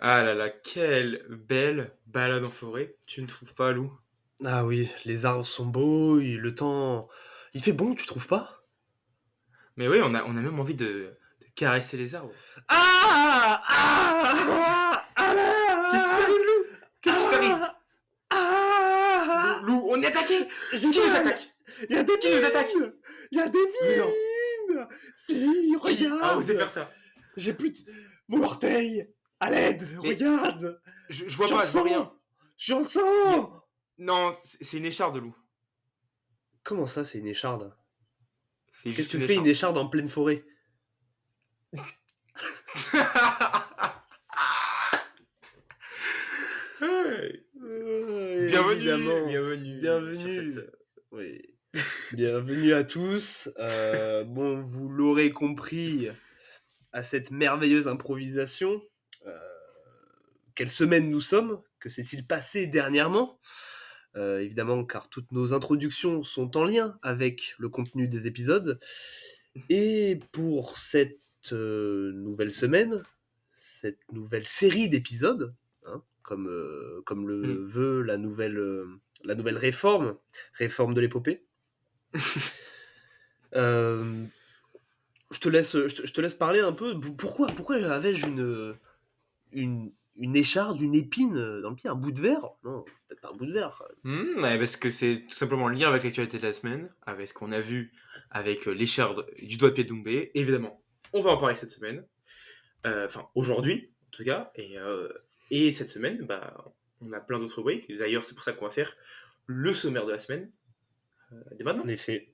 Ah là là, quelle belle balade en forêt, tu ne trouves pas, Lou? Ah oui, les arbres sont beaux, le temps il fait bon, tu trouves pas? Mais oui, on a même envie de caresser les arbres. Ah! Ah! Qu'est-ce qui Ah! t'arrive, Lou? Qu'est-ce qui t'arrive? Ah! Ah! Lou, on est attaqué! J'ai Qui nous mal! attaque? Il y a des Qui nous attaque? mines! Il y a des Mais non, mines! Si, qui a osé faire regarde! ça? J'ai plus de mon orteil! À l'aide! Mais Regarde! je Je vois suis en pas, je vois rien. sang! Je suis en Il y a... sang! Non, c'est une écharde, Lou. Comment ça, c'est une écharde? C'est Qu'est-ce juste que une fait une écharde. écharde en pleine forêt? Hey. Bienvenue, Évidemment, bienvenue sur cette... bienvenue. Oui, bienvenue à tous. Bon, vous l'aurez compris à cette merveilleuse improvisation. Heu, Quelle semaine nous sommes? Que s'est-il passé dernièrement? Évidemment, car toutes nos introductions sont en lien avec le contenu des épisodes. Et pour cette, nouvelle semaine, cette nouvelle série d'épisodes, hein, comme le Hmm. veut la nouvelle réforme de l'épopée. Hem, je te laisse parler un peu. Pourquoi avais-je une écharde, une épine, dans le pied? Un bout de verre? Non, peut-être pas un bout de verre, quand même. Ouais, parce que c'est tout simplement en lien avec l'actualité de la semaine, avec ce qu'on a vu avec l'écharde du doigt de pied de Doumbé. Évidemment, on va en parler cette semaine. Enfin, aujourd'hui, en tout cas. Et cette semaine, bah, on a plein d'autres rubriques. D'ailleurs, c'est pour ça qu'on va faire le sommaire de la semaine dès maintenant. En effet.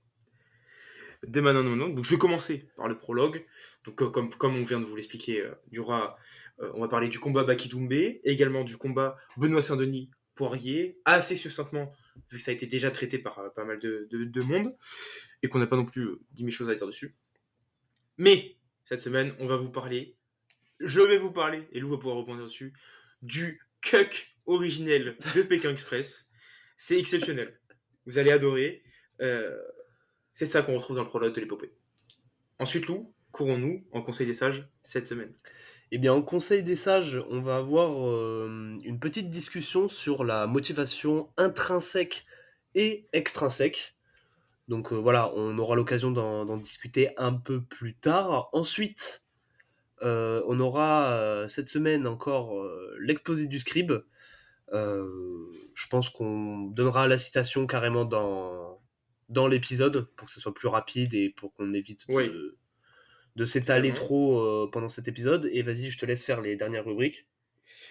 Dès maintenant, maintenant. Donc, je vais commencer par le prologue. Donc, comme on vient de vous l'expliquer, il y aura, on va parler du combat Baki Doumbé, également du combat Benoît Saint-Denis Poirier, assez succinctement, vu que ça a été déjà traité par pas mal de monde, et qu'on n'a pas non plus 10 000 choses à dire dessus. Mais, cette semaine, on va vous parler, je vais vous parler, et Lou va pouvoir répondre dessus, du cuck originel de Pékin Express. C'est exceptionnel. Vous allez adorer. Euh, c'est ça qu'on retrouve dans le prologue de l'épopée. Ensuite, Lou, courons-nous en Conseil des sages cette semaine. Eh bien, au Conseil des sages, on va avoir une petite discussion sur la motivation intrinsèque et extrinsèque. Donc voilà, on aura l'occasion d'en discuter un peu plus tard. Ensuite, on aura cette semaine encore l'exposé du scribe. Je pense qu'on donnera la citation carrément dans l'épisode pour que ce soit plus rapide et pour qu'on évite Oui, de s'étaler totalement. trop pendant cet épisode. Et vas-y, je te laisse faire les dernières rubriques.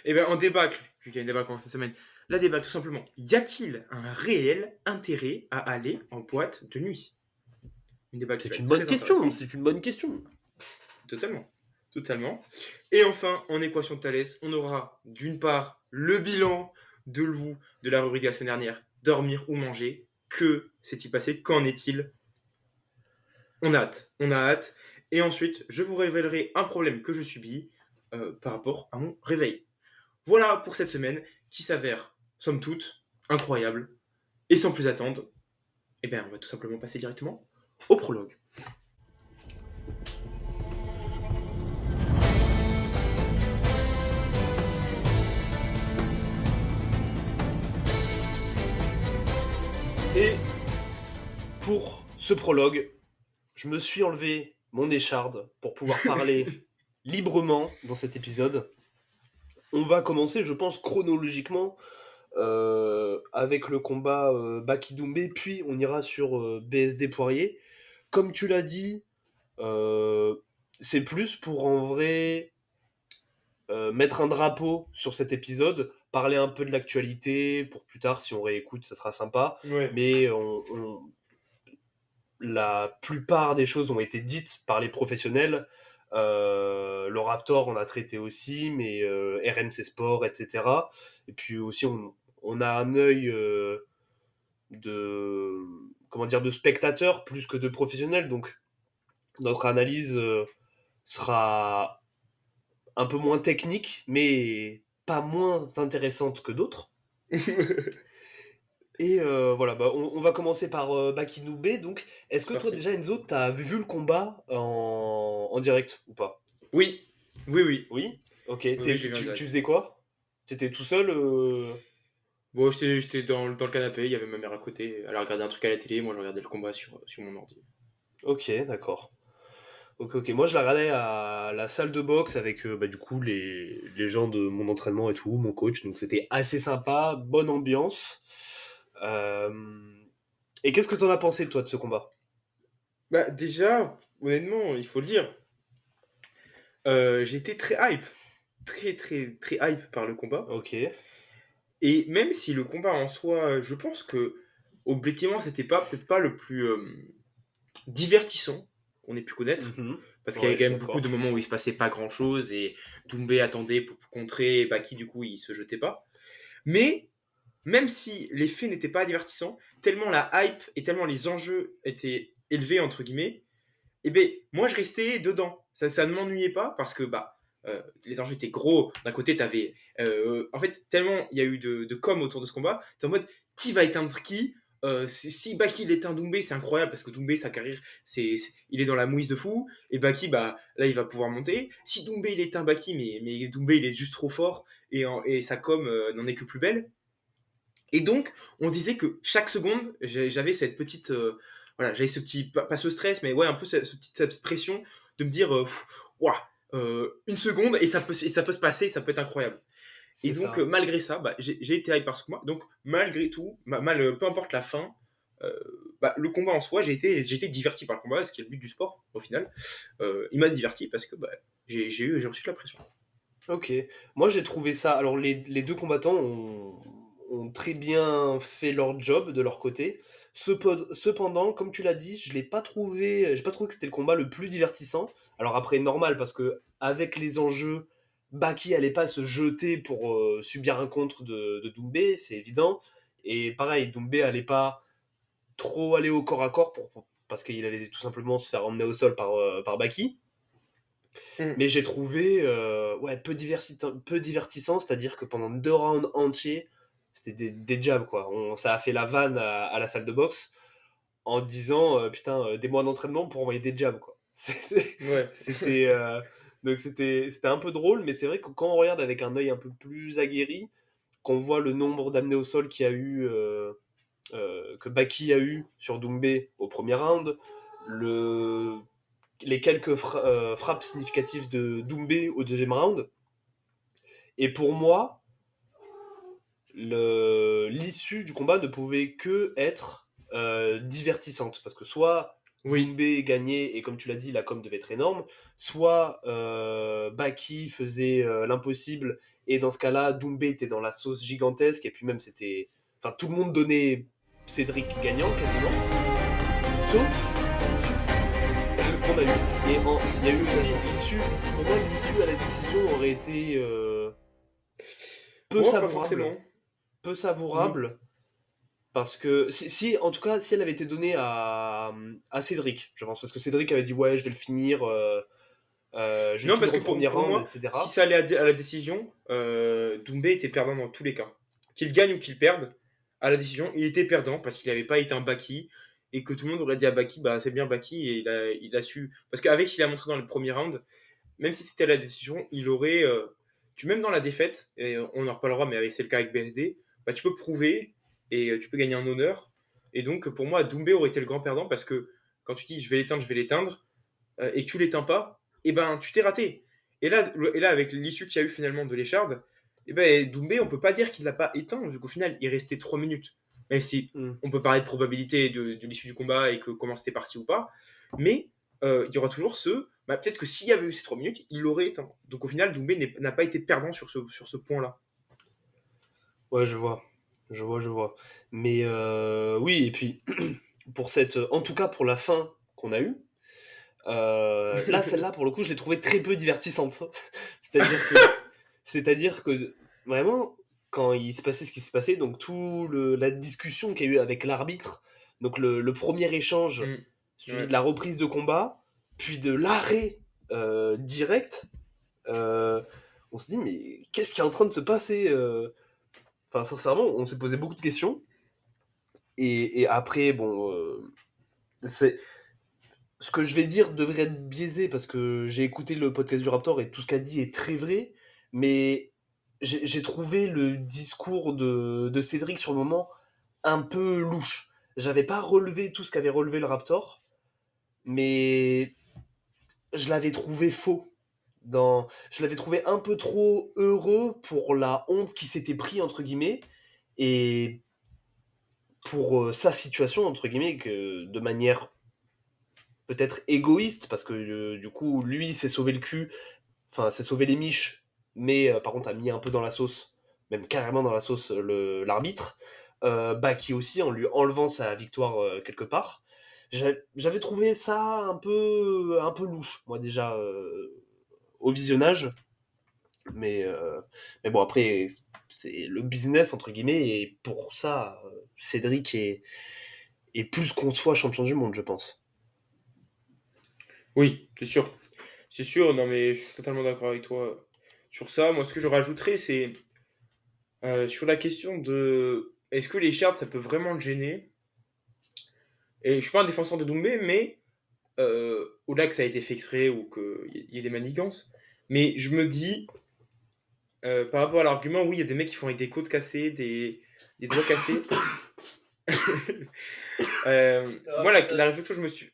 Et bien, en débâcle, vu qu'il y a une débâcle encore cette semaine, la débâcle, tout simplement. Y a-t-il un réel intérêt à aller en boîte de nuit? Une débâcle qui va C'est être une bonne très question, intéressante. c'est une bonne question. Totalement. Totalement. Et enfin, en équation de Thalès, on aura d'une part le bilan de Lou de la rubrique de la semaine dernière, dormir ou manger. Que s'est-il passé? Qu'en est-il? On a hâte. On a hâte. Et ensuite, je vous révélerai un problème que je subis par rapport à mon réveil. Voilà pour cette semaine qui s'avère, somme toute, incroyable. Et sans plus attendre, eh bien, on va tout simplement passer directement au prologue. Et pour ce prologue, je me suis enlevé mon écharde pour pouvoir parler librement dans cet épisode. On va commencer, je pense, chronologiquement avec le combat Baki Doumbé, puis on ira sur BSD Poirier. Comme tu l'as dit, euh, c'est plus pour en vrai mettre un drapeau sur cet épisode, parler un peu de l'actualité, pour plus tard, si on réécoute, ça sera sympa. Ouais. Mais la plupart des choses ont été dites par les professionnels. Le Raptor, on a traité aussi, mais RMC Sport, etc. Et puis aussi, on a un œil de, comment dire, de spectateur plus que de professionnel. Donc, notre analyse sera un peu moins technique, mais pas moins intéressante que d'autres. Et voilà, bah, on va commencer par Bakinoubé. Donc, est-ce C'est que toi, parti. déjà, Enzo, t'as vu le combat en direct ou pas? Oui, oui, oui. Oui? Ok, Oui, je l'ai vu en tu direct. faisais quoi? T'étais tout seul Bon, j'étais dans le canapé, il y avait ma mère à côté, elle a regardé un truc à la télé, moi je regardais le combat sur mon ordi. Ok, d'accord. Ok, ok. Moi, je la regardais à la salle de boxe avec bah, du coup les gens de mon entraînement et tout, mon coach. Donc c'était assez sympa, bonne ambiance. Euh, Et qu'est-ce que t'en as pensé, toi, de ce combat? Bah déjà, honnêtement, il faut le dire, j'ai été très hype, très très très hype par le combat. Ok. Et même si le combat en soi, je pense que objectivement c'était pas peut-être pas le plus divertissant qu'on ait pu connaître, Mhm. parce qu'il y Ouais, avait je quand suis même beaucoup de d'accord. moments où il se passait pas grand chose et Doumbé attendait pour contrer, et Baki du coup il se jetait pas. Mais même si les faits n'étaient pas divertissants, tellement la hype et tellement les enjeux étaient élevés entre guillemets, et ben moi je restais dedans. Ça ne m'ennuyait pas parce que les enjeux étaient gros. D'un côté, t'avais. En fait, tellement il y a eu de com autour de ce combat, t'es en mode qui va éteindre qui. Si Baki l'éteint Doumbé, c'est incroyable parce que Doumbé, sa carrière, il est dans la mouise de fou. Et Baki, bah, là, il va pouvoir monter. Si Doumbé, il éteint Baki, mais Doumbé, il est juste trop fort et sa com n'en est que plus belle. Et donc, on se disait que chaque seconde, j'avais cette petite, voilà, j'avais ce petit, pas ce stress, mais ouais, un peu cette petite pression de me dire, ouah, une seconde et ça peut se passer, ça peut être incroyable. Et C'est donc, ça. malgré ça, bah, j'ai été hype par ce combat. Donc, malgré tout, peu importe la fin, euh, le combat en soi, j'ai été diverti par le combat, ce qui est le but du sport au final. Il m'a diverti parce que j'ai reçu de la pression. Ok. Moi, j'ai trouvé ça. Alors, les deux combattants ont très bien fait leur job de leur côté. Cependant, comme tu l'as dit, je l'ai pas trouvé. J'ai pas trouvé que c'était le combat le plus divertissant. Alors après, normal parce que avec les enjeux, Baki allait pas se jeter pour subir un contre de Doumbé, c'est évident. Et pareil, Doumbé allait pas trop aller au corps à corps parce qu'il allait tout simplement se faire emmener au sol par Baki. Mm. Mais j'ai trouvé ouais, peu divertissant, c'est-à-dire que pendant 2 rounds entiers, c'était des jabs, quoi. Ça a fait la vanne à la salle de boxe en disant putain, des mois d'entraînement pour envoyer des jabs, quoi. Ouais. C'était donc c'était un peu drôle, mais c'est vrai que quand on regarde avec un œil un peu plus aguerri, qu'on voit le nombre d'amenés au sol qu'il y a eu, que Baki a eu sur Doumbé au premier round, le les quelques frappes significatives de Doumbé au deuxième round. Et pour moi, l'issue du combat ne pouvait que être divertissante. Parce que soit Oui. Doumbé gagnait, et comme tu l'as dit, la com devait être énorme, soit Baki faisait l'impossible, et dans ce cas-là, Doumbé était dans la sauce gigantesque, et puis même c'était. Enfin, tout le monde donnait Cédric gagnant quasiment, sauf qu'on a eu. Il y a eu aussi l'issue. Pour moi, l'issue à la décision aurait été peu Moi, pas savourable. forcément. Peu Mm. savourable. Parce que, en tout cas, si elle avait été donnée à Cédric, je pense, parce que Cédric avait dit ouais, je vais le finir, je vais Non, parce finir au que premier pour round, moi, si etc. ça allait à la décision, Doumbé était perdant dans tous les cas. Qu'il gagne ou qu'il perde, à la décision, il était perdant parce qu'il n'avait pas été un Baki et que tout le monde aurait dit à Baki, bah c'est bien Baki et il a su. Parce qu'avec ce qu'il a montré dans le premier round, même si c'était à la décision, il aurait. Même dans la défaite, et on en reparlera, mais c'est le cas avec BSD, bah, tu peux prouver et tu peux gagner en honneur. Et donc, pour moi, Doumbé aurait été le grand perdant parce que quand tu dis je vais l'éteindre, et que tu l'éteins pas, et ben tu t'es raté. Et là avec l'issue qu'il y a eu finalement de l'Écharde, et ben Doumbé, on peut pas dire qu'il l'a pas éteint, vu qu'au final, il restait 3 minutes. Même si Hmm. on peut parler de probabilité de l'issue du combat et que comment c'était parti ou pas, mais il y aura toujours peut-être que s'il y avait eu ces 3 minutes, il l'aurait éteint. Donc au final, Doumbé n'a pas été perdant sur ce point-là. Ouais, je vois. Je vois, je vois. Mais oui, et puis, pour cette. En tout cas, pour la fin qu'on a eue, là, celle-là, pour le coup, je l'ai trouvée très peu divertissante. C'est-à-dire que C'est-à-dire que vraiment, quand il s'est passé ce qui s'est passé, donc la discussion qu'il y a eu avec l'arbitre, donc le premier échange Mm. suivi de Ouais. la reprise de combat, puis de l'arrêt direct, euh, on se dit mais qu'est-ce qui est en train de se passer Enfin sincèrement, on s'est posé beaucoup de questions. Et après, bon, c'est ce que je vais dire devrait être biaisé parce que j'ai écouté le podcast du Raptor et tout ce qu'a dit est très vrai. mais j'ai trouvé le discours de Cédric sur le moment un peu louche. J'avais pas relevé tout ce qu'avait relevé le Raptor, mais je l'avais trouvé faux. Je l'avais trouvé un peu trop heureux pour la honte qui s'était pris, entre guillemets, et pour sa situation, entre guillemets, que de manière peut-être égoïste, parce que du coup, lui s'est sauvé le cul, enfin, s'est sauvé les miches, mais par contre a mis un peu dans la sauce, même carrément dans la sauce, l'arbitre. Baki aussi, en lui enlevant sa victoire quelque part. J'avais trouvé ça un peu louche, moi déjà, au visionnage. Mais, euh, mais bon, après, c'est le business, entre guillemets, et pour ça, Cédric est plus qu'on soit champion du monde, je pense. Oui, c'est sûr. C'est sûr, non mais je suis totalement d'accord avec toi sur ça. Moi, ce que je rajouterais, c'est sur la question de est-ce que les shards, ça peut vraiment le gêner? Et je suis pas un défenseur de Doumbé, mais au-delà que ça a été fait exprès ou qu'il y ait des manigances, mais je me dis, par rapport à l'argument, oui, il y a des mecs qui font avec des côtes cassées, des doigts cassés. Moi, la réflexion, je me suis.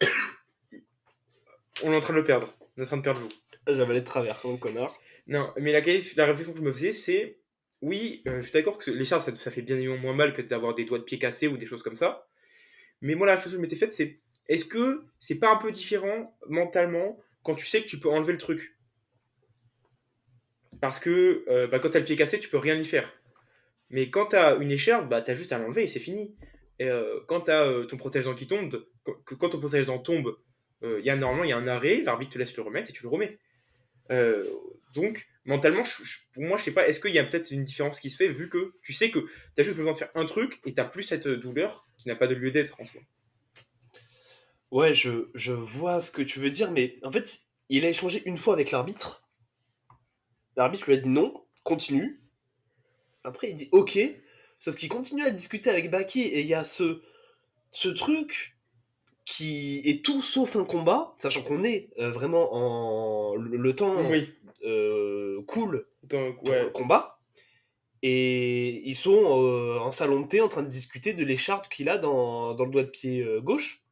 On est en train de le perdre. On est en train de perdre l'eau. J'avais de travers comme connard. Non, mais la réflexion que je me faisais, c'est oui, je suis d'accord que les charges, ça fait bien évidemment moins mal que d'avoir des doigts de pied cassés ou des choses comme ça. Mais moi, la réflexion que je m'étais faite, c'est est-ce que c'est pas un peu différent mentalement quand tu sais que tu peux enlever le truc? Parce que quand t'as le pied cassé, tu peux rien y faire. Mais quand t'as une écharpe, bah t'as juste à l'enlever et c'est fini. Et quand t'as ton protège-dents qui tombe, quand ton protège-dents tombe, normalement il y a un arrêt, l'arbitre te laisse le remettre et tu le remets. Euh, donc, mentalement, pour moi, je sais pas, est-ce qu'il y a peut-être une différence qui se fait vu que tu sais que tu as juste besoin de faire un truc et t'as plus cette douleur qui n'a pas de lieu d'être en soi. Ouais, je vois ce que tu veux dire, mais en fait, il a échangé une fois avec l'arbitre. L'arbitre lui a dit non, continue. Après, il dit ok, sauf qu'il continue à discuter avec Baki et il y a ce truc qui est tout sauf un combat, sachant qu'on est vraiment en le temps Oui, cool donc, pour le ouais, combat. Et ils sont en salon de thé en train de discuter de l'écharpe qu'il a dans le doigt de pied gauche.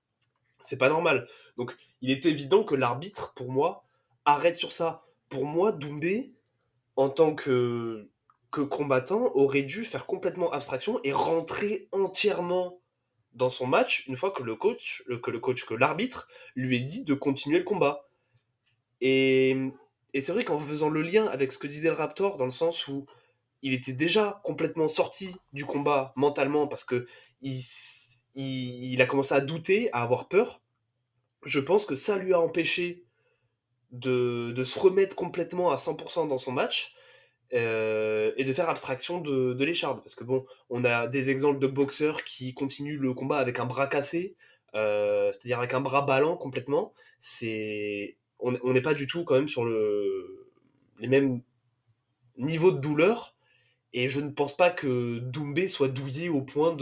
C'est pas normal. Donc il est évident que l'arbitre, pour moi, arrête sur ça. Pour moi, Doumbé, en tant que combattant, aurait dû faire complètement abstraction et rentrer entièrement dans son match une fois que que l'arbitre lui ait dit de continuer le combat. Et, et c'est vrai qu'en faisant le lien avec ce que disait le Raptor, dans le sens où il était déjà complètement sorti du combat mentalement parce que il, il a commencé à douter, à avoir peur. Je pense que ça lui a empêché de se remettre complètement à 100% dans son match et de faire abstraction de l'écharde. Parce que bon, on a des exemples de boxeurs qui continuent le combat avec un bras cassé, c'est-à-dire avec un bras ballant complètement. On n'est pas du tout quand même sur les mêmes niveaux de douleur. Et je ne pense pas que Doumbé soit douillé au point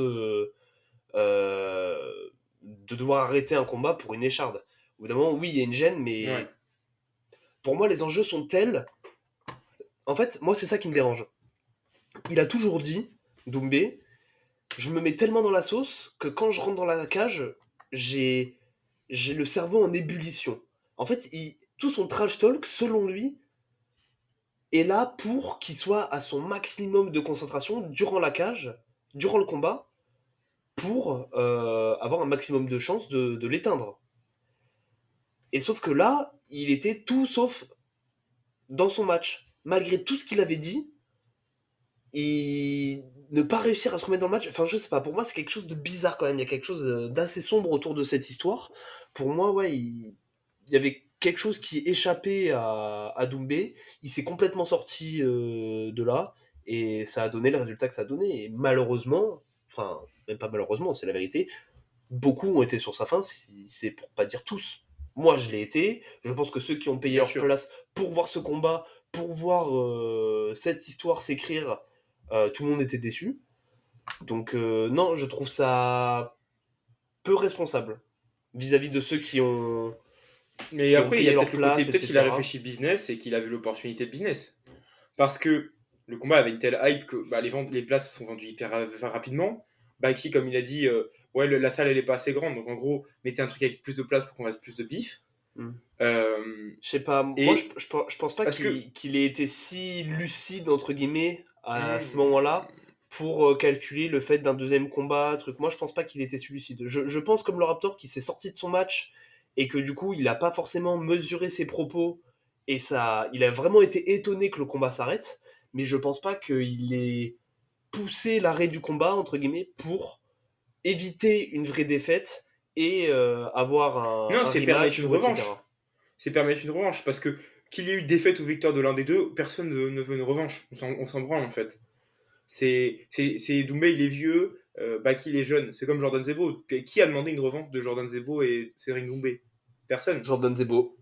euh, de devoir arrêter un combat pour une écharde. Au bout d'un moment, oui, il y a une gêne, ouais. mais pour moi, les enjeux sont tels. En fait, moi, c'est ça qui me dérange. Il a toujours dit, Doumbé, je me mets tellement dans la sauce que quand je rentre dans la cage, j'ai j'ai le cerveau en ébullition. En fait, tout son trash talk, selon lui, est là pour qu'il soit à son maximum de concentration durant la cage, durant le combat, pour avoir un maximum de chances de l'éteindre. Et sauf que là, il était tout sauf dans son match. Malgré tout ce qu'il avait dit, et ne pas réussir à se remettre dans le match, enfin je sais pas, pour moi c'est quelque chose de bizarre quand même, il y a quelque chose d'assez sombre autour de cette histoire. Pour moi, ouais, il y avait quelque chose qui échappait à Doumbé, il s'est complètement sorti de là, et ça a donné le résultat que ça a donné, et malheureusement, enfin même pas malheureusement, c'est la vérité, beaucoup ont été sur sa fin, si c'est pour pas dire tous. Moi je l'ai été, je pense que ceux qui ont payé Bien leur sûr. place pour voir ce combat, pour voir cette histoire s'écrire, tout le monde était déçu. Donc non, je trouve ça peu responsable vis-à-vis de ceux Mais qui ont après, il y a payé leur peut-être le côté, place, peut-être qu'il a etc. réfléchi business et qu'il a vu l'opportunité de business. parce que le combat avait une telle hype que les places se sont vendues hyper rapidement. Baki, comme il a dit, ouais, la salle elle est pas assez grande, donc en gros, mettez un truc avec plus de place pour qu'on fasse plus de bif. Hmm. Euh, Je sais pas, moi et je pense pas parce que qu'il ait été si lucide, entre guillemets, à ce hmm, moment-là, pour calculer le fait d'un deuxième combat, truc. Moi je pense pas qu'il était si lucide. Je pense comme le Raptor qui s'est sorti de son match et que du coup il a pas forcément mesuré ses propos et ça, il a vraiment été étonné que le combat s'arrête, mais je pense pas qu'il ait poussé l'arrêt du combat, entre guillemets, pour éviter une vraie défaite et avoir non, un c'est permettre rematch une ou etc. revanche. C'est permettre une revanche parce que qu'il y ait eu défaite ou victoire de l'un des deux, personne ne veut une revanche. On s'en branle en fait. C'est Doumbé, il est vieux, Baki, il est jeune. C'est comme Jordan Zebo. Qui a demandé une revanche de Jordan Zebo et Cédric Doumbé? Personne. Jordan Zebo.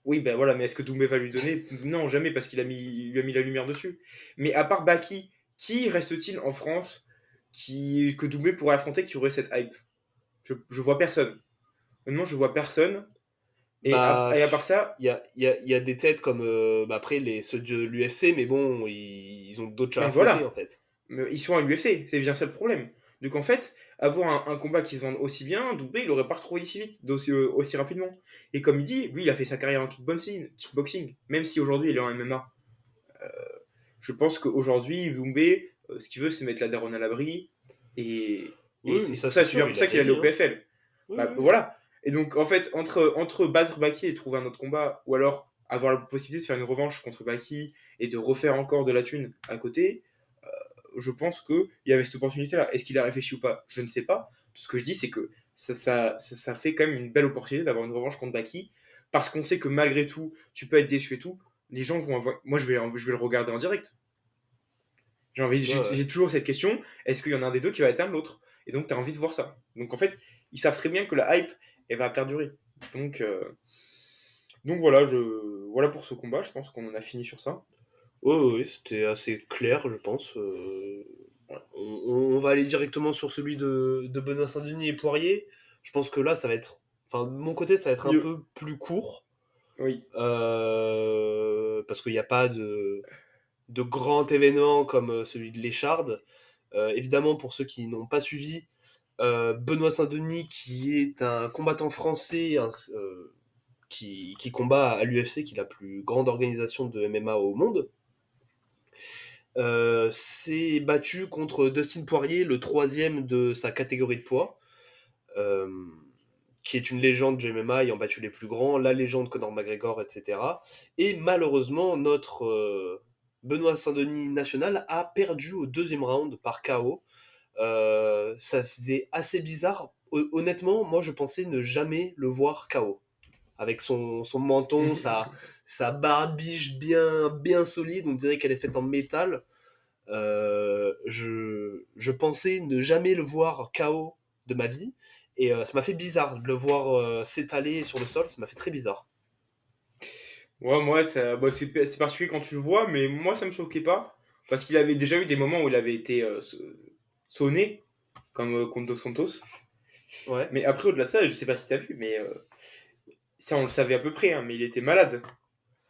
Oui, ben voilà, mais est-ce que Doumbé va lui donner? Non, jamais, parce il lui a mis la lumière dessus. Mais à part Baki, qui reste-t-il en France que Doumbé pourrait affronter qui aurait cette hype? Je vois personne. Honnêtement, je vois personne. Bah, Et à part ça, il y a des têtes comme bah après ceux de l'UFC, mais bon, ils ont d'autres chats ben à fouetter en voilà, fait. ils sont à l'UFC, c'est bien ça le problème. Donc en fait, avoir un combat qui se vende aussi bien, Doumbé, il aurait pas retrouvé aussi vite, aussi rapidement. Et comme il dit, lui, il a fait sa carrière en kickboxing même si aujourd'hui il est en MMA. Je pense qu'aujourd'hui, Doumbé, ce qu'il veut, c'est mettre la daronne à l'abri. Et Oui, mais c'est ça pour c'est ça, c'est bien sûr, pour il a ça déjà qu'il allait dit, au hein. PFL. Oui, Bah oui, oui. voilà. Et donc, en fait, entre battre Baki et trouver un autre combat, ou alors avoir la possibilité de faire une revanche contre Baki et de refaire encore de la thune à côté, je pense qu'il y avait cette opportunité-là. Est-ce qu'il a réfléchi ou pas? Je ne sais pas. Tout ce que je dis, c'est que ça fait quand même une belle opportunité d'avoir une revanche contre Baki, parce qu'on sait que malgré tout, tu peux être déçu et tout. Les gens vont avoir. Moi, je vais le regarder en direct. Ouais, ouais. J'ai toujours cette question, est-ce qu'il y en a un des deux qui va atteindre l'autre? Et donc, tu as envie de voir ça. Donc, en fait, ils savent très bien que la hype, elle va perdurer. Donc, euh, donc voilà pour ce combat, je pense qu'on en a fini sur ça. Ouais, ouais, ouais, c'était assez clair, je pense. On va aller directement sur celui de Benoît Saint-Denis et Poirier. Je pense que là, ça va être. Enfin, de mon côté, ça va être un Mieux. peu plus court. Oui. Parce qu'il n'y a pas de grand événement comme celui de l'Écharde. Évidemment, pour ceux qui n'ont pas suivi, Benoît Saint-Denis, qui est un combattant français qui combat à l'UFC, qui est la plus grande organisation de MMA au monde, s'est battu contre Dustin Poirier, le troisième de sa catégorie de poids, euh, qui est une légende du MMA ayant battu les plus grands, la légende Conor McGregor, etc. Et malheureusement, notre Benoît Saint-Denis national a perdu au deuxième round par KO. Ça faisait assez bizarre. Honnêtement, moi je pensais ne jamais le voir KO. Avec son menton, sa barbiche bien solide, on dirait qu'elle est faite en métal. Je pensais ne jamais le voir KO de ma vie. Et ça m'a fait bizarre de le voir s'étaler sur le sol, ça m'a fait très bizarre. Ouais, moi, c'est particulier quand tu le vois, mais moi, ça me choquait pas. Parce qu'il avait déjà eu des moments où il avait été sonné, comme contre Dos Santos. Ouais. Mais après, au-delà de ça, je sais pas si t'as vu, mais ça, on le savait à peu près, hein, mais il était malade,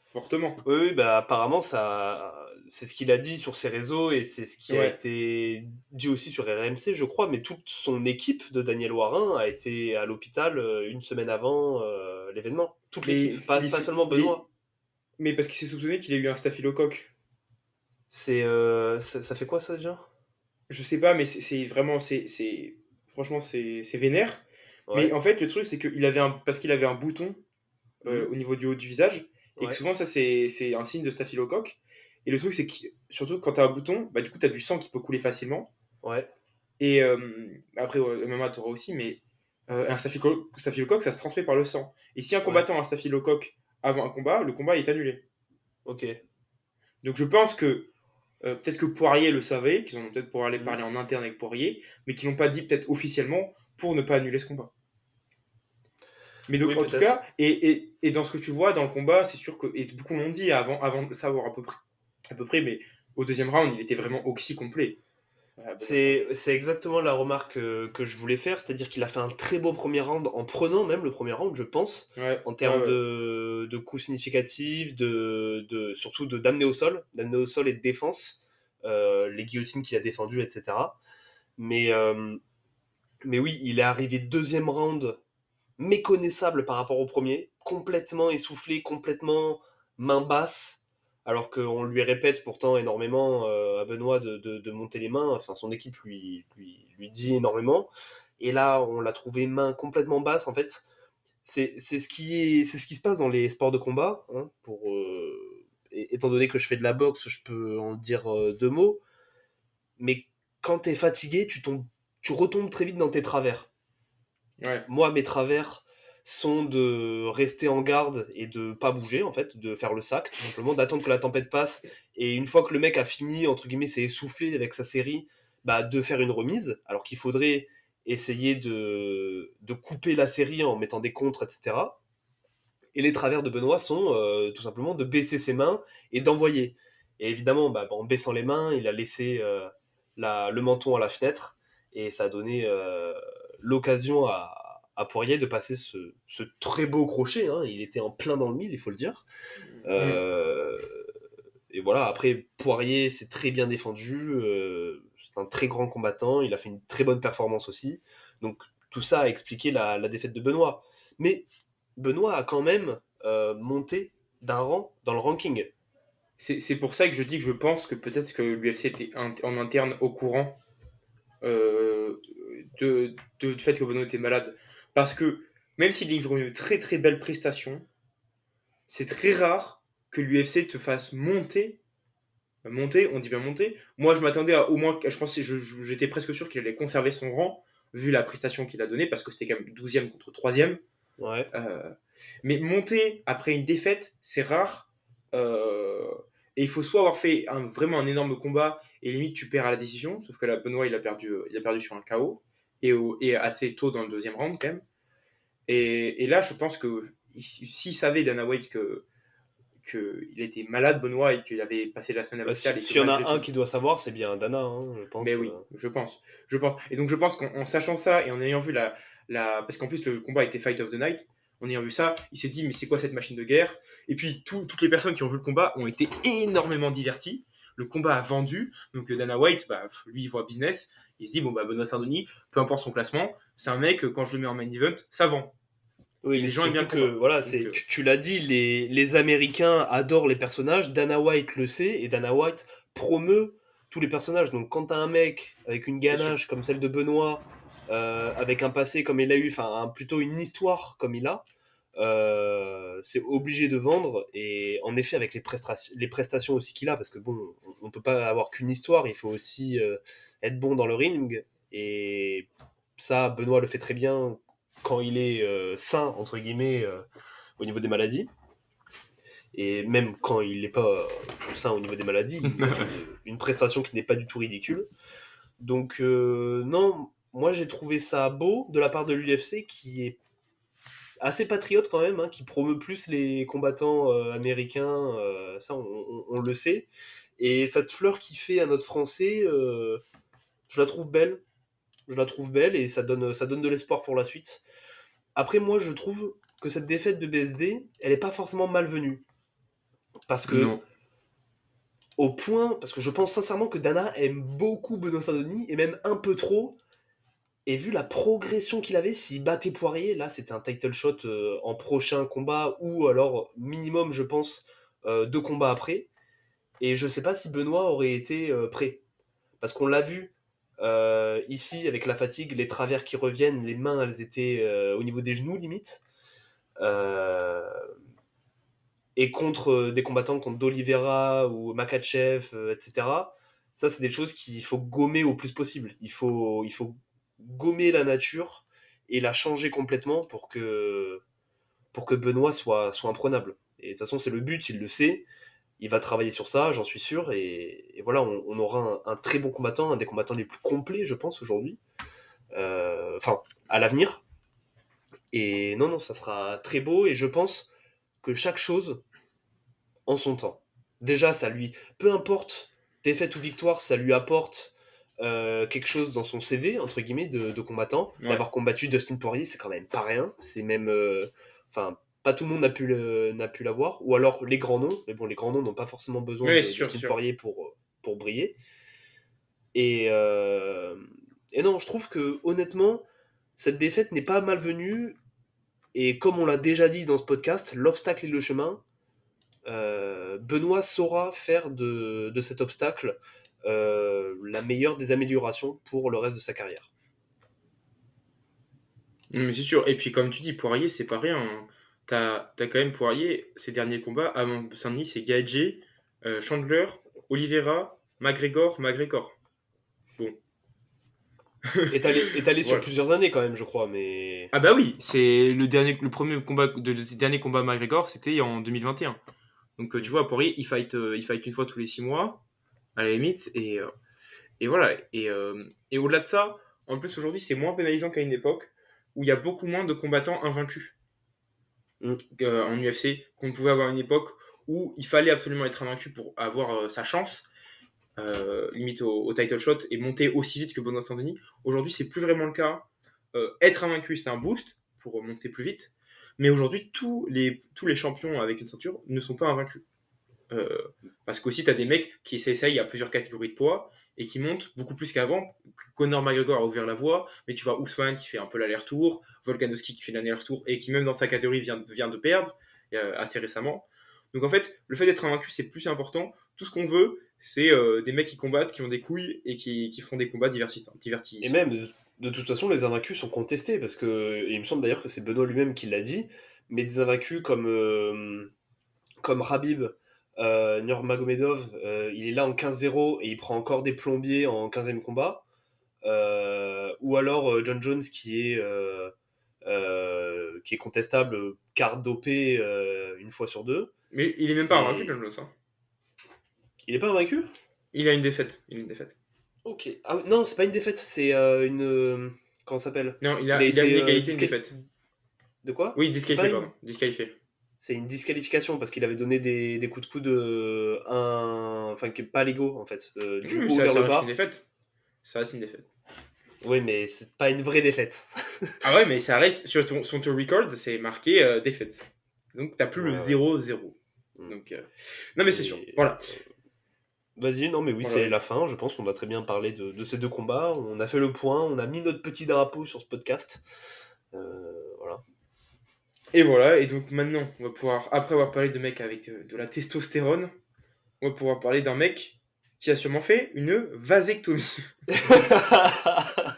fortement. Oui, oui, bah apparemment ça, c'est ce qu'il a dit sur ses réseaux et c'est ce qui a Ouais. été dit aussi sur RMC, je crois. Mais toute son équipe de Daniel Warin a été à l'hôpital une semaine avant l'événement. Toute Mais, l'équipe, pas seulement il est, Benoît. mais parce qu'il s'est soupçonné qu'il a eu un staphylocoque. Ça fait quoi ça déjà? Je sais pas, mais franchement, c'est vénère. Mais Ouais. en fait, le truc, c'est parce qu'il avait un bouton Mhm. au niveau du haut du visage, et que Ouais. souvent, ça, c'est un signe de staphylocoque. Et le truc, c'est que, surtout quand t'as un bouton, bah, du coup, t'as du sang qui peut couler facilement. Ouais. Et après, MMA, t'auras aussi, mais un staphylocoque, ça se transmet par le sang. Et si un Ouais. combattant a un staphylocoque avant un combat, le combat est annulé. Ok. Donc je pense que peut-être que Poirier le savait, qu'ils en ont peut-être pour aller Mhm. parler en interne avec Poirier, mais qu'ils l'ont pas dit peut-être officiellement pour ne pas annuler ce combat. Mais donc Oui, en tout peut-être. cas, et dans ce que tu vois dans le combat, c'est sûr que, et beaucoup l'ont dit avant de savoir à peu près, mais au deuxième round, il était vraiment oxy complet. Voilà, Benoît C'est Saint-Denis. c'est exactement la remarque, que je voulais faire, c'est-à-dire qu'il a fait un très beau premier round en prenant même le premier round, je pense, Ouais, en ouais, termes ouais. de coups significatifs, surtout d'amener au sol et de défense, les guillotines qu'il a défendues, et cetera. Mais, mais oui, il est arrivé deuxième round méconnaissable par rapport au premier, complètement essoufflé, complètement main basse, alors qu'on lui répète pourtant énormément à Benoît de monter les mains, enfin son équipe lui dit énormément, et là on l'a trouvé main complètement basse en fait. C'est ce qui se passe dans les sports de combat, hein, étant donné que je fais de la boxe, je peux en dire deux mots, mais quand t'es fatigué, tu retombes très vite dans tes travers. Ouais. Moi, mes travers sont de rester en garde et de pas bouger, en fait, de faire le sac, tout simplement, d'attendre que la tempête passe. Et une fois que le mec a fini, entre guillemets, s'est essoufflé avec sa série, bah, de faire une remise, alors qu'il faudrait essayer de couper la série en mettant des contres, etc. Et les travers de Benoît sont tout simplement de baisser ses mains et d'envoyer. Et évidemment, bah, en baissant les mains, il a laissé le menton à la fenêtre et ça a donné l'occasion à Poirier de passer ce très beau crochet. Hein. Il était en plein dans le mille, il faut le dire. Mm. Euh, et voilà, après, Poirier s'est très bien défendu. C'est un très grand combattant. Il a fait une très bonne performance aussi. Donc, tout ça a expliqué la défaite de Benoît. Mais Benoît a quand même monté d'un rang dans le ranking. C'est pour ça que je dis que je pense que peut-être que l'UFC était en interne au courant euh, du fait que Benoît était malade. Parce que même s'il livre une très très belle prestation, c'est très rare que l'UFC te fasse monter. Monter, on dit bien monter. Moi, je m'attendais à au moins, je pensais, j'étais presque sûr qu'il allait conserver son rang, vu la prestation qu'il a donnée, parce que c'était quand même 12e contre 3e. Ouais. Euh, mais monter après une défaite, c'est rare. Euh, et il faut soit avoir fait vraiment un énorme combat et limite tu perds à la décision, sauf que là, Benoît il a perdu sur un KO et assez tôt dans le deuxième round quand même. Et là, je pense que s'il savait Dana White qu'il était malade, Benoît, et qu'il avait passé la semaine à Bah, l'hôpital et que s'il y en a malgré un tout. qui doit savoir, c'est bien Dana, hein, je Mais pense. oui, je pense. Je pense. Et donc je pense qu'en sachant ça et en ayant vu parce qu'en plus le combat était Fight of the Night, en ayant vu ça, il s'est dit mais c'est quoi cette machine de guerre. Et puis toutes les personnes qui ont vu le combat ont été énormément diverties. Le combat a vendu. Donc Dana White, bah, lui, il voit business. Il se dit bon bah Benoît Saint-Denis, peu importe son classement, c'est un mec, quand je le mets en main event, ça vend. Oui, Et mais les c'est gens aiment bien surtout le que, combat. voilà, Donc tu l'as dit, les Américains adorent les personnages, Dana White le sait, et Dana White promeut tous les personnages. Donc quand t'as un mec avec une bien sûr. ganache comme celle de Benoît, avec un passé comme il a eu, enfin plutôt une histoire comme il a, c'est obligé de vendre. Et en effet, avec les prestations aussi qu'il a, parce que bon, on peut pas avoir qu'une histoire, il faut aussi être bon dans le ring. Et ça, Benoît le fait très bien quand il est sain, entre guillemets, au niveau des maladies. Et même quand il n'est pas sain au niveau des maladies, il fait une prestation qui n'est pas du tout ridicule. Donc, non, moi j'ai trouvé ça beau de la part de l'UFC qui est assez patriote quand même, hein, qui promeut plus les combattants américains, ça on le sait. Et cette fleur qui fait à notre français, je la trouve belle. Je la trouve belle et ça donne de l'espoir pour la suite. Après, moi, je trouve que cette défaite de BSD, elle n'est pas forcément malvenue. Parce que, Non. parce que je pense sincèrement que Dana aime beaucoup Benoît Saint-Denis, et même un peu trop. Et vu la progression qu'il avait, s'il battait Poirier, là, c'était un title shot en prochain combat, ou alors minimum, je pense, deux combats après. Et je sais pas si Benoît aurait été prêt. Parce qu'on l'a vu ici, avec la fatigue, les travers qui reviennent, les mains, elles étaient au niveau des genoux, limite. Euh, et contre des combattants contre D'Oliveira ou Makachev, etc. Ça, c'est des choses qu'il faut gommer au plus possible. Il faut gommer la nature et la changer complètement pour que Benoît soit imprenable. Et de toute façon, c'est le but, il le sait. Il va travailler sur ça, j'en suis sûr. Et voilà, on aura un très bon combattant, un des combattants les plus complets, je pense, aujourd'hui. Enfin, à l'avenir. Et non, non, ça sera très beau. Et je pense que chaque chose en son temps. Déjà, ça lui, peu importe défaite ou victoire, ça lui apporte. quelque chose dans son CV, entre guillemets, de combattant. Ouais. D'avoir combattu Dustin Poirier, c'est quand même pas rien. C'est même. Enfin, pas tout le monde n'a pu l'avoir. Ou alors les grands noms. Mais bon, les grands noms n'ont pas forcément besoin Ouais, de sûr, Dustin sûr. Poirier pour briller. Et, euh, et non, je trouve que, honnêtement, cette défaite n'est pas malvenue. Et comme on l'a déjà dit dans ce podcast, l'obstacle est le chemin. Benoît saura faire de cet obstacle la meilleure des améliorations pour le reste de sa carrière. Mais c'est sûr. Et puis, comme tu dis, Poirier, c'est pas rien, hein. T'as quand même Poirier, ses derniers combats, avant Saint-Denis, c'est Gaethje, Chandler, Oliveira, McGregor. Bon. Étalé sur Voilà. plusieurs années quand même, je crois, mais... Ah bah oui, c'est le premier combat le dernier combat McGregor, c'était en 2021. Donc tu vois, Poirier, il fight une fois tous les 6 mois, à la limite, et voilà. Et au-delà de ça, en plus aujourd'hui, c'est moins pénalisant qu'à une époque où il y a beaucoup moins de combattants invaincus Mm. en UFC qu'on pouvait avoir à une époque où il fallait absolument être invaincu pour avoir sa chance, limite au title shot, et monter aussi vite que Benoît Saint-Denis. Aujourd'hui, c'est plus vraiment le cas. Être invaincu, c'est un boost pour monter plus vite. Mais aujourd'hui, tous les champions avec une ceinture ne sont pas invaincus. Euh, Parce qu'aussi, tu as des mecs qui s'essayent à plusieurs catégories de poids et qui montent beaucoup plus qu'avant. Conor McGregor a ouvert la voie, mais tu vois Ousmane qui fait un peu l'aller-retour, Volkanovski qui fait l'aller-retour et qui, même dans sa catégorie, vient de perdre assez récemment. Donc en fait, le fait d'être invaincu, c'est plus important. Tout ce qu'on veut, c'est des mecs qui combattent, qui ont des couilles et qui font des combats Et divertissants. même, de toute façon, les invaincus sont contestés, parce que, et il me semble d'ailleurs que c'est Benoît lui-même qui l'a dit, mais des invaincus comme Khabib, Nurmagomedov, il est là en 15-0 et il prend encore des plombiers en 15e combat. Ou alors John Jones qui est contestable, carte dopé une fois sur deux. Mais il est même pas invaincu, C'est... John Jones, hein. Il est pas invaincu? Il a une défaite. Il a une défaite. Ok. Ah non, c'est pas une défaite, c'est une... comment ça s'appelle? Non, Il a il a une été égalité, une défaite. De quoi? Oui, C'est disqualifié, pas pardon. une... Disqualifié. C'est une disqualification parce qu'il avait donné des coups de coude enfin pas légaux en fait, du Oui, haut vers ça le reste une bas. défaite. Ça reste une défaite. Oui, mais c'est pas une vraie défaite. Ah ouais, mais ça reste sur ton record, c'est marqué défaite. Donc t'as plus le Ouais, ouais. 0-0. Mm. Donc non mais c'est sûr. Et Voilà. vas-y, non mais oui, Voilà. c'est la fin. Je pense qu'on a très bien parlé de ces deux combats. On a fait le point, on a mis notre petit drapeau sur ce podcast. Voilà. Et voilà. Et donc maintenant, on va pouvoir, après avoir parlé de mecs avec de la testostérone, on va pouvoir parler d'un mec qui a sûrement fait une vasectomie.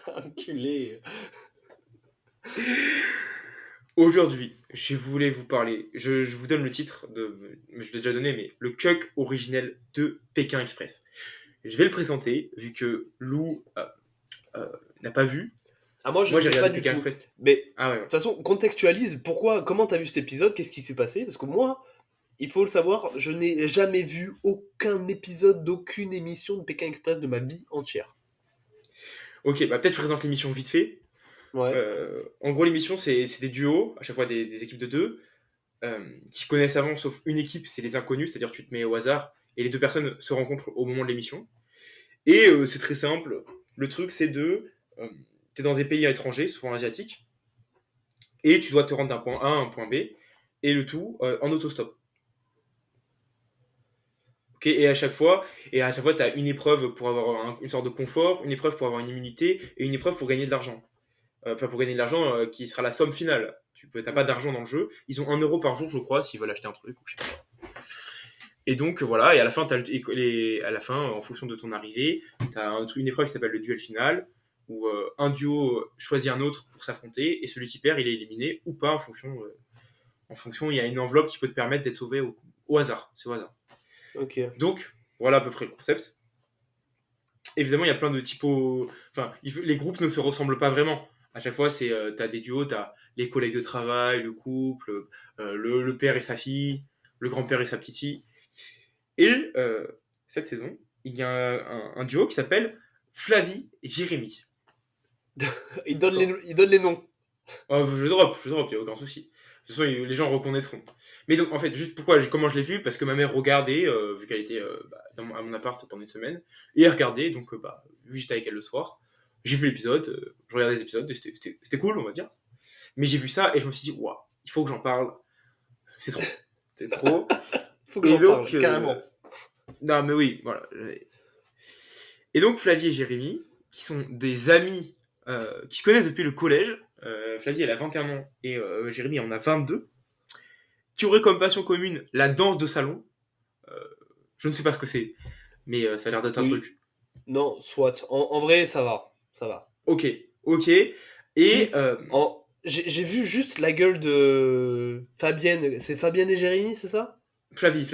Enculé. Aujourd'hui, je voulais vous parler. Je vous donne le titre je l'ai déjà donné, mais le Chuck originel de Pékin Express. Je vais le présenter vu que Lou n'a pas vu. Ah, moi je Moi ne j'ai sais pas regardé du Pékin tout. Express. Mais de Ah ouais. toute façon, contextualise. Comment t'as vu cet épisode? Qu'est-ce qui s'est passé? Parce que moi, il faut le savoir, je n'ai jamais vu aucun épisode d'aucune émission de Pékin Express de ma vie entière. Ok, bah peut-être je présente l'émission vite fait. Ouais. En gros, l'émission, c'est des duos, à chaque fois des équipes de deux, qui se connaissent avant, sauf une équipe, c'est les inconnus, c'est-à-dire tu te mets au hasard, et les deux personnes se rencontrent au moment de l'émission. Et c'est très simple. Le truc, c'est t'es dans des pays étrangers, souvent asiatiques, et tu dois te rendre d'un point A à un point B, et le tout en autostop. Ok, et à chaque fois, tu as une épreuve pour avoir une sorte de confort, une épreuve pour avoir une immunité, et une épreuve pour gagner de l'argent. Enfin, pour gagner de l'argent qui sera la somme finale. T'as pas d'argent dans le jeu. Ils ont 1 euro par jour, je crois, s'ils veulent acheter un truc ou je sais pas. Et donc voilà, et à la fin, à la fin, en fonction de ton arrivée, t'as une épreuve qui s'appelle le duel final, où un duo choisit un autre pour s'affronter, et celui qui perd, il est éliminé ou pas en fonction, il y a une enveloppe qui peut te permettre d'être sauvé au hasard. C'est au hasard. Ok. Donc voilà à peu près le concept. Évidemment, il y a plein de typos. Enfin, les groupes ne se ressemblent pas vraiment. À chaque fois, t'as des duos, t'as les collègues de travail, le couple, le père et sa fille, le grand-père et sa petite fille. Et cette saison, il y a un duo qui s'appelle Flavie et Jérémy. Il donne les noms. Oh, je drop, il n'y a aucun souci. toute façon, les gens reconnaîtront. Mais donc, en fait, juste comment je l'ai vu, parce que ma mère regardait, vu qu'elle était à mon appart pendant une semaine, et elle regardait, donc, vu que j'étais avec elle le soir, j'ai vu l'épisode, je regardais les épisodes, et c'était cool, on va dire. Mais j'ai vu ça, et je me suis dit, waouh, il faut que j'en parle. C'est trop. C'est trop. Faut que Et j'en donc, parle, carrément. Non, mais oui, voilà. Et donc, Flavie et Jérémy, qui sont des amis qui se connaissent depuis le collège, Flavie, elle a 21 ans, et Jérémy en a 22, qui auraient comme passion commune la danse de salon. Je ne sais pas ce que c'est, mais ça a l'air d'être un Oui. truc. Non, soit. En vrai, ça va. Ça va. Ok. Et... Si, j'ai vu juste la gueule de Fabienne. C'est Fabienne et Jérémy, c'est ça? Flavie.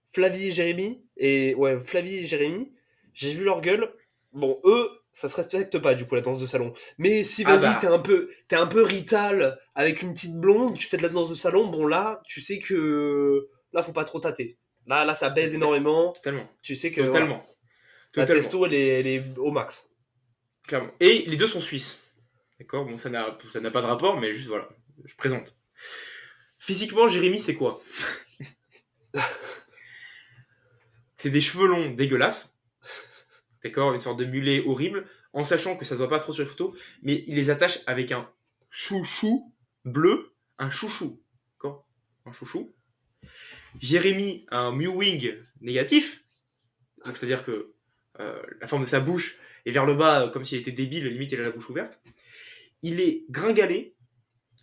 Flavie et Jérémy. Et ouais, Flavie et Jérémy. J'ai vu leur gueule. Bon, eux, ça se respecte pas, du coup, la danse de salon. Mais si, Ah vas-y, bah. t'es un peu Rital avec une petite blonde, tu fais de la danse de salon, bon, là, tu sais que... Là, faut pas trop tâter. Là, ça baise énormément. Totalement. Tu sais que, voilà, la Totalement. testo, elle est au max. Clairement. Et les deux sont suisses. D'accord. Bon, ça n'a pas de rapport, mais juste, voilà, je présente. Physiquement, Jérémy, c'est quoi? C'est des cheveux longs dégueulasses. D'accord, une sorte de mulet horrible, en sachant que ça se voit pas trop sur les photos, mais il les attache avec un chouchou bleu, un chouchou, d'accord, un chouchou. Jérémy a un mewing négatif, donc c'est-à-dire que la forme de sa bouche est vers le bas, comme s'il était débile, limite il a la bouche ouverte. Il est gringalé,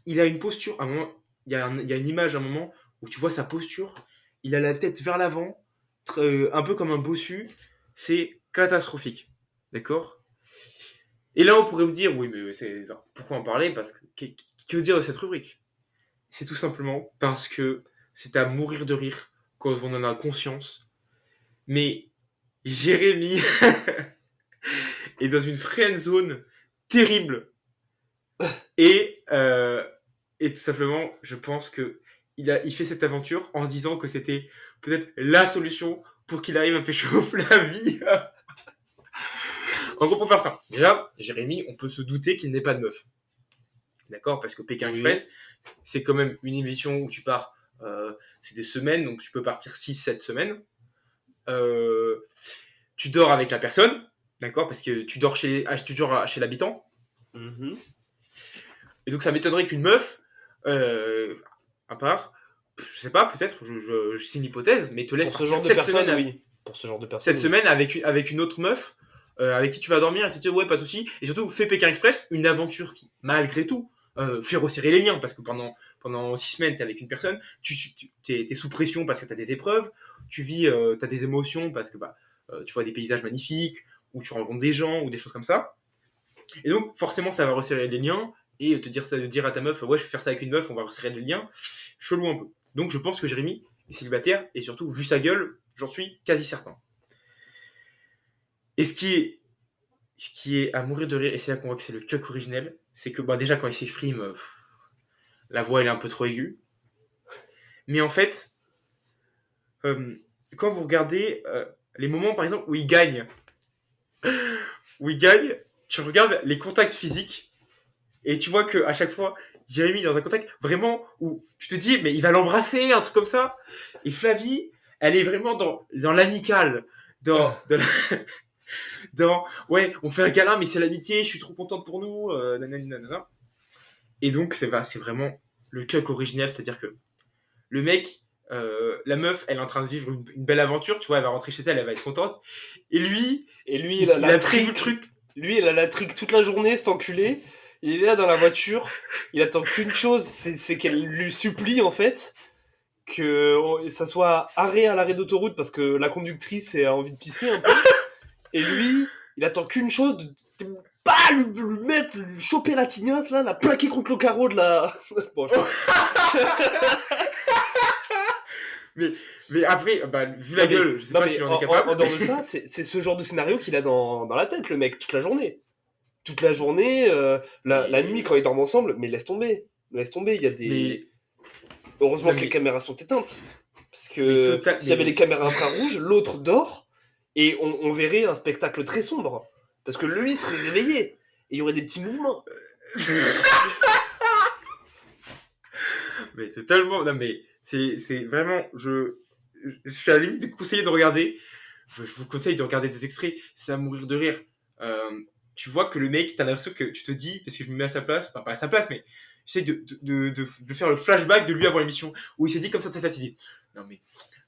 il a une posture, à un moment, il y a une image à un moment où tu vois sa posture, il a la tête vers l'avant, un peu comme un bossu, c'est catastrophique. D'accord. Et là, on pourrait me dire, oui, mais pourquoi en parler? Parce que dire de cette rubrique? C'est tout simplement parce que c'est à mourir de rire quand on en a conscience. Mais Jérémy est dans une friend zone terrible. Et tout simplement, je pense que il fait cette aventure en se disant que c'était peut-être la solution pour qu'il arrive à pécho Flavie. En gros, pour faire ça, déjà, Jérémy, on peut se douter qu'il n'ait pas de meuf. D'accord? Parce que Pékin Express, c'est quand même une émission où tu pars, c'est des semaines, donc tu peux partir 6-7 semaines. Tu dors avec la personne, d'accord? Parce que tu dors chez l'habitant. Mm-hmm. Et donc ça m'étonnerait qu'une meuf, à part, je sais pas, peut-être, je signe l'hypothèse, mais te laisse pour partir ce genre de personne, semaines, oui. Pour ce genre de personne, cette semaine avec une autre meuf, avec qui tu vas dormir et tu te dis ouais, pas de soucis. Et surtout, fais Pékin Express, une aventure qui, malgré tout, fait resserrer les liens, parce que pendant 6 semaines, t'es avec une personne, t'es sous pression parce que t'as des épreuves, tu vis, t'as des émotions parce que tu vois des paysages magnifiques, ou tu rencontres des gens, ou des choses comme ça. Et donc, forcément, ça va resserrer les liens, et dire à ta meuf, ouais, je vais faire ça avec une meuf, on va resserrer les liens, chelou un peu. Donc, je pense que Jérémy est célibataire, et surtout, vu sa gueule, j'en suis quasi certain. Et ce qui est à mourir de rire, et c'est là qu'on voit que c'est le cuck originel, c'est que déjà quand il s'exprime, la voix elle est un peu trop aiguë. Mais en fait, quand vous regardez les moments par exemple où il gagne, tu regardes les contacts physiques, et tu vois qu'à chaque fois, Jérémy est dans un contact vraiment où tu te dis, mais il va l'embrasser, un truc comme ça. Et Flavie, elle est vraiment dans l'amical, ouais, on fait un câlin, mais c'est l'amitié, je suis trop contente pour nous, nanana. Et donc, c'est vraiment le cuck original, c'est-à-dire que le mec, la meuf, elle est en train de vivre une belle aventure, tu vois, elle va rentrer chez elle, elle va être contente. Et lui, il a prévu le truc. Lui, il a la trique toute la journée, cet enculé. Il est là dans la voiture, il attend qu'une chose, c'est qu'elle lui supplie, en fait, que ça soit arrêt à l'arrêt d'autoroute, parce que la conductrice a envie de pisser un peu. Et lui, il attend qu'une chose, lui choper la tignasse, là, la plaquer contre le carreau de la... Bon, mais après, vu la gueule, je sais pas s'il en est capable. En dehors de ça, c'est ce genre de scénario qu'il a dans la tête, le mec, toute la journée. Toute la journée, la nuit, quand ils dorment ensemble, mais laisse tomber. Il y a des... Heureusement que les caméras sont éteintes. Parce que s'il y avait les caméras infrarouges, l'autre dort, et on verrait un spectacle très sombre. Parce que lui serait réveillé, et il y aurait des petits mouvements. Mais totalement. Non, mais c'est vraiment. Je suis à la limite de conseiller de regarder. Je vous conseille de regarder des extraits. C'est à mourir de rire. Euh, Tu vois que le mec, t'as l'impression que tu te dis, parce que je me mets à sa place, enfin, pas à sa place, mais j'essaie de faire le flashback de lui avant l'émission, où il s'est dit comme ça, il dit non, mais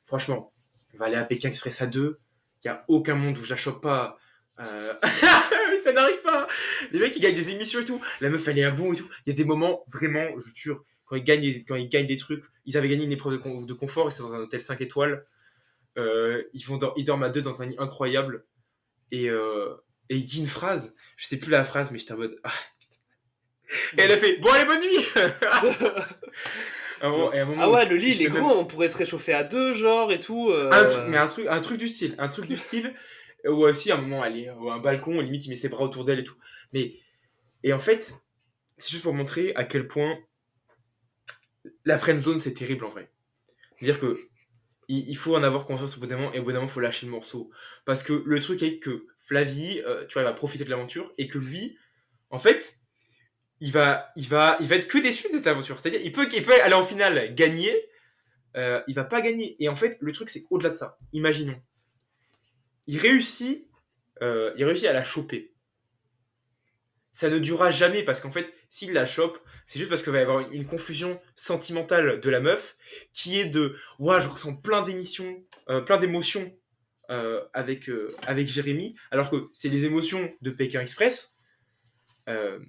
franchement, on va aller à Pékin Express à deux. Il n'y a aucun monde où je la chope pas. Ça n'arrive pas. Les mecs, ils gagnent des émissions et tout. La meuf, elle est à bout et tout. Il y a des moments, vraiment, je te jure, quand ils gagnent des trucs, ils avaient gagné une épreuve de confort, et c'est dans un hôtel 5 étoiles. Ils dorment à deux dans un lit incroyable. Et, euh, et il dit une phrase, je sais plus la phrase, mais j'étais en mode. Ah, et elle a fait bon, allez, bonne nuit. Et à un moment Ah où ouais, le lit je il est fais même grand, on pourrait se réchauffer à deux, genre et tout. un truc du style, ou aussi à un moment elle est à un balcon, limite il met ses bras autour d'elle et tout. Mais et en fait, c'est juste pour montrer à quel point la friend zone c'est terrible en vrai. C'est-à-dire que il faut en avoir conscience au bout d'un moment, et au bout d'un moment il faut lâcher le morceau, parce que le truc est que Flavie, tu vois, elle va profiter de l'aventure, et que lui, en fait, il va être que déçu de cette aventure. C'est-à-dire il peut aller en finale gagner, il va pas gagner. Et en fait, le truc c'est qu'au-delà de ça, imaginons, il réussit, il réussit à la choper. Ça ne durera jamais, parce qu'en fait, s'il la chope, c'est juste parce qu'il va y avoir une confusion sentimentale de la meuf qui est de ouah, je ressens plein d'émotions avec Jérémy, alors que c'est les émotions de Pékin Express. Euh,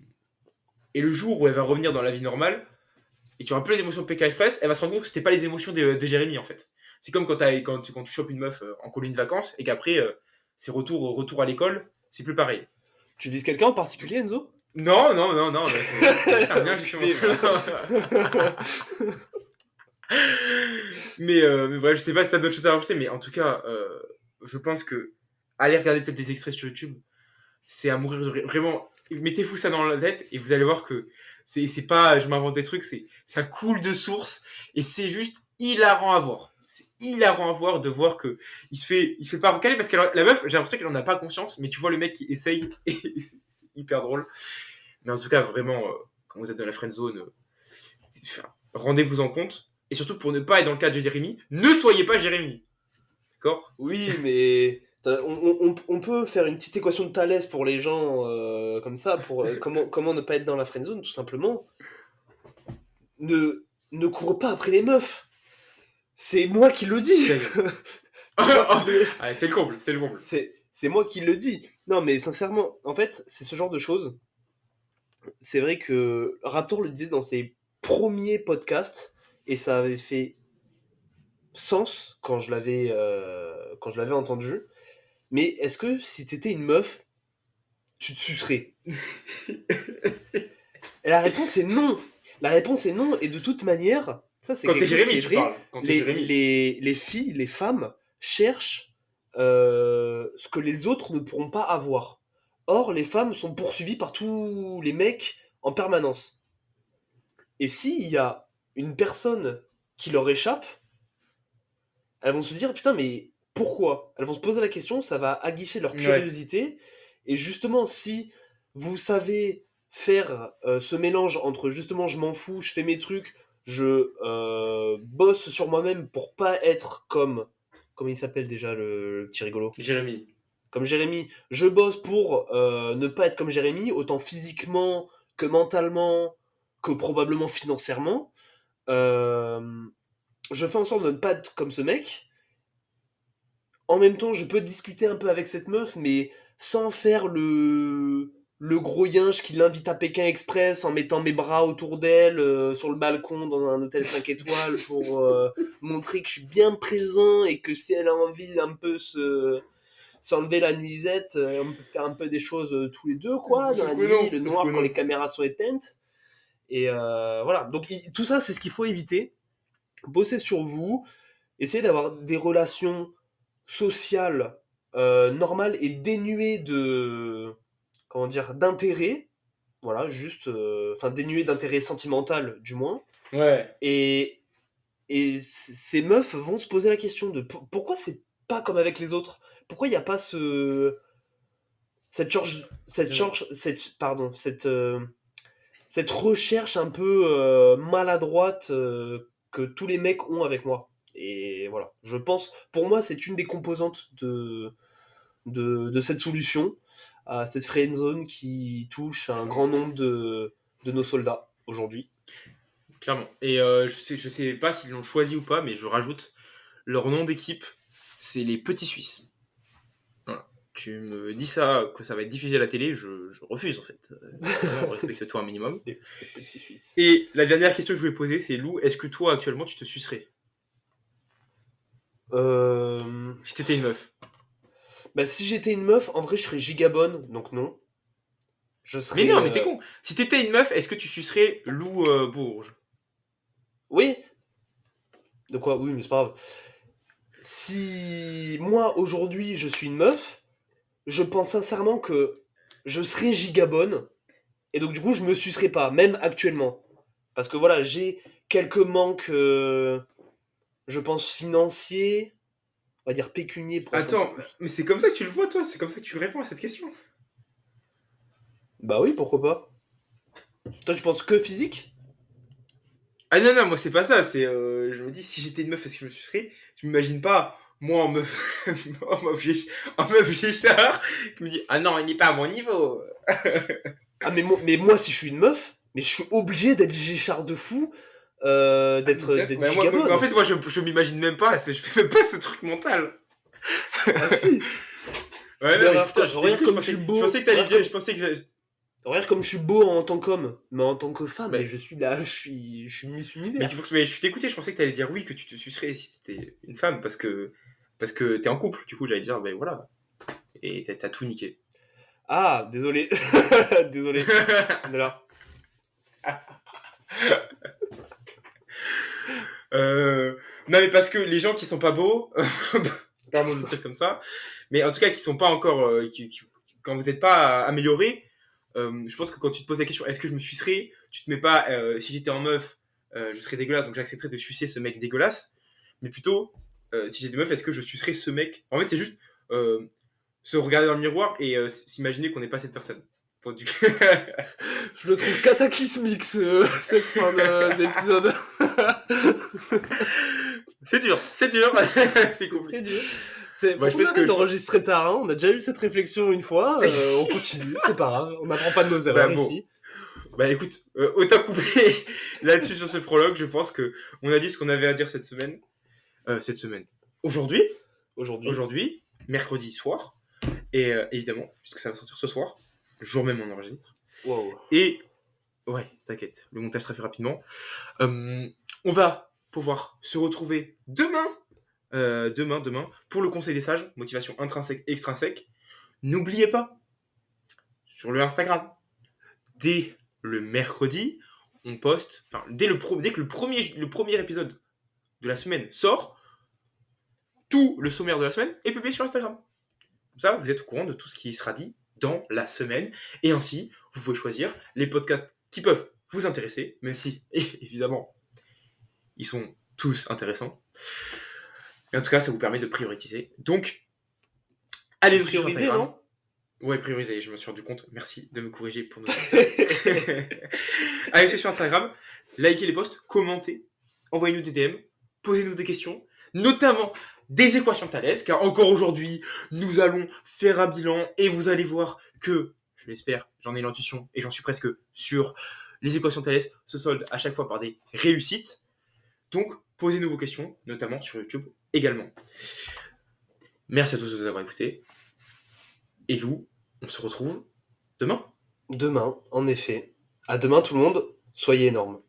et le jour où elle va revenir dans la vie normale et qu'il y aura plus les émotions de Pékin Express, elle va se rendre compte que c'était pas les émotions de Jérémy en fait. C'est comme quand tu chopes une meuf en colonie de vacances et qu'après c'est retour à l'école, c'est plus pareil. Tu vises quelqu'un en particulier, Enzo? Non, non, non, non, c'est un bien justement. Mais bref, je sais pas si t'as d'autres choses à rajouter, mais en tout cas, je pense que aller regarder peut-être des extraits sur YouTube, c'est à mourir de rire. Vraiment, mettez-vous ça dans la tête et vous allez voir que c'est pas, je m'invente des trucs, ça coule de source et c'est juste hilarant à voir. C'est hilarant à voir de voir que il se fait pas recaler parce que la meuf, j'ai l'impression qu'elle en a pas conscience, mais tu vois le mec qui essaye et c'est hyper drôle. Mais en tout cas, vraiment, quand vous êtes dans la friend zone, rendez-vous en compte. Et surtout, pour ne pas être dans le cas de Jérémy, ne soyez pas Jérémy. D'accord? Oui, mais on peut faire une petite équation de Thalès pour les gens comme ça, pour comment ne pas être dans la friendzone, tout simplement. Ne cours pas après les meufs. C'est moi qui le dis. C'est le comble, c'est le comble. C'est moi qui le dis. Non, mais sincèrement, en fait, c'est ce genre de choses. C'est vrai que Raptor le disait dans ses premiers podcasts, et ça avait fait sens quand je l'avais entendu. Mais est-ce que si t'étais une meuf, tu te sucerais? Et la réponse est non. La réponse est non. Et de toute manière, ça c'est Quand t'es quelque chose Jérémy, qui est tu vrai. parles. Quand t'es Jérémy. Les filles, les femmes cherchent ce que les autres ne pourront pas avoir. Or, les femmes sont poursuivies par tous les mecs en permanence. Et s'il y a une personne qui leur échappe, elles vont se dire putain, mais pourquoi? Elles vont se poser la question, ça va aguicher leur Ouais. curiosité. Et justement, si vous savez faire ce mélange entre justement je m'en fous, je fais mes trucs, je bosse sur moi-même pour pas être comme. Comment il s'appelle déjà le petit rigolo? Jérémy. Comme Jérémy. Je bosse pour ne pas être comme Jérémy, autant physiquement que mentalement, que probablement financièrement. Je fais en sorte de ne pas être comme ce mec. En même temps, je peux discuter un peu avec cette meuf, mais sans faire le gros yinche qui l'invite à Pékin Express en mettant mes bras autour d'elle sur le balcon dans un hôtel 5 étoiles pour montrer que je suis bien présent et que si elle a envie d'un peu s'enlever la nuisette, on peut faire un peu des choses tous les deux, quoi, dans la nuit, le noir quand les caméras sont éteintes. Et voilà. Donc tout ça, c'est ce qu'il faut éviter. Bosser sur vous, essayer d'avoir des relations sociales normales et dénuées de comment dire d'intérêt, voilà, juste enfin dénuées d'intérêt sentimental du moins. Ouais. Et ces meufs vont se poser la question de pourquoi c'est pas comme avec les autres, pourquoi il n'y a pas cette cette recherche un peu maladroite que tous les mecs ont avec moi. Et voilà, je pense, pour moi, c'est une des composantes de cette solution, à cette friendzone qui touche un grand nombre de nos soldats aujourd'hui. Clairement. Et je sais pas s'ils l'ont choisi ou pas, mais je rajoute leur nom d'équipe, c'est les Petits Suisses. Voilà. Tu me dis ça, que ça va être diffusé à la télé, je refuse en fait. Vraiment, respecte-toi un minimum. Les petits Suisses. Et la dernière question que je voulais poser, c'est Lou, est-ce que toi actuellement tu te sucerais si t'étais une meuf? Bah, si j'étais une meuf, en vrai, je serais gigabonne, donc non. Je Mais serais. non, mais t'es con. Si t'étais une meuf, est-ce que tu sucerais Lou Bourges? Oui. De quoi? Oui, mais c'est pas grave. Si moi, aujourd'hui, je suis une meuf, je pense sincèrement que je serais gigabonne, et donc du coup, je me sucerais pas, même actuellement. Parce que voilà, j'ai quelques manques, je pense, financiers, on va dire pécuniers pour être un peu Attends, plus. mais c'est comme ça que tu le vois toi, c'est comme ça que tu réponds à cette question. Bah oui, pourquoi pas? Toi, tu penses que physique? Ah non, non, moi c'est pas ça, c'est. Je me dis, si j'étais une meuf, est-ce que je me sucerais? Je m'imagine pas, moi en meuf. En meuf Géchard, qui me dit, ah non, il n'est pas à mon niveau. Ah, mais moi, si je suis une meuf, mais je suis obligé d'être Géchard de fou, d'être Ouais, mais en gigabonne. fait, moi je m'imagine même pas, je fais même pas ce truc mental. Ah si. Ouais, non, Mais mais putain, je suis regarde dégoûté, comme je suis je beau. pensais que t'allais dire, je pensais que j'allais. Regarde comme je suis beau en tant qu'homme, mais en tant que femme, Bah, mais je suis là, je suis Miss mais, Univers. mais je suis dégoûté, je pensais que t'allais dire oui, que tu te sucerais si t'étais une femme, parce que t'es en couple. Du coup, j'allais dire, ben voilà. Et t'as tout niqué. Ah, désolé. Désolé. On est là. Non, mais parce que les gens qui sont pas beaux, pardon de le dire comme ça, mais en tout cas qui sont pas encore, quand vous n'êtes pas amélioré, je pense que quand tu te poses la question, est-ce que je me sucerais, tu te mets pas, si j'étais en meuf, je serais dégueulasse, donc j'accepterais de sucer ce mec dégueulasse, mais plutôt, si j'étais meuf, est-ce que je sucerais ce mec? En fait, c'est juste se regarder dans le miroir et s'imaginer qu'on n'est pas cette personne. Je le trouve cataclysmique cette fin d'épisode. C'est dur, c'est dur, c'est C'est compliqué. très dur. Faut Bah, je qu'on pense que arrête d'enregistrer tard, hein. On a déjà eu cette réflexion une fois, on continue, c'est pas grave, on n'apprend pas de nos erreurs Bah bon, ici. bah écoute, autant couper là-dessus sur ce prologue. Je pense que on a dit ce qu'on avait à dire cette semaine. Cette semaine. Aujourd'hui, Aujourd'hui. mercredi soir, et évidemment, puisque ça va sortir ce soir, le jour même on enregistre. Wow. Et ouais, t'inquiète, le montage sera fait rapidement. On va pouvoir se retrouver demain, demain, pour le Conseil des Sages, motivation intrinsèque, extrinsèque. N'oubliez pas, sur le Instagram, dès le mercredi, on poste, enfin, dès que le premier épisode de la semaine sort, tout le sommaire de la semaine est publié sur Instagram. Comme ça, vous êtes au courant de tout ce qui sera dit dans la semaine. Et ainsi, vous pouvez choisir les podcasts qui peuvent vous intéresser, même si, évidemment, ils sont tous intéressants. Et en tout cas, ça vous permet de prioriser. Donc, allez nous Prioriser, non? Ouais, prioriser, je me suis rendu compte. Merci de me corriger pour nous. Allez sur Instagram, likez les posts, commentez, envoyez-nous des DM, posez-nous des questions, notamment des équations Thalès, car encore aujourd'hui, nous allons faire un bilan et vous allez voir que, je l'espère, j'en ai l'intuition et j'en suis presque sûr, les équations Thalès se soldent à chaque fois par des réussites. Donc, posez-nous vos questions, notamment sur YouTube également. Merci à tous de nous avoir écoutés. Et nous, on se retrouve demain. Demain, en effet. À demain tout le monde, soyez énormes.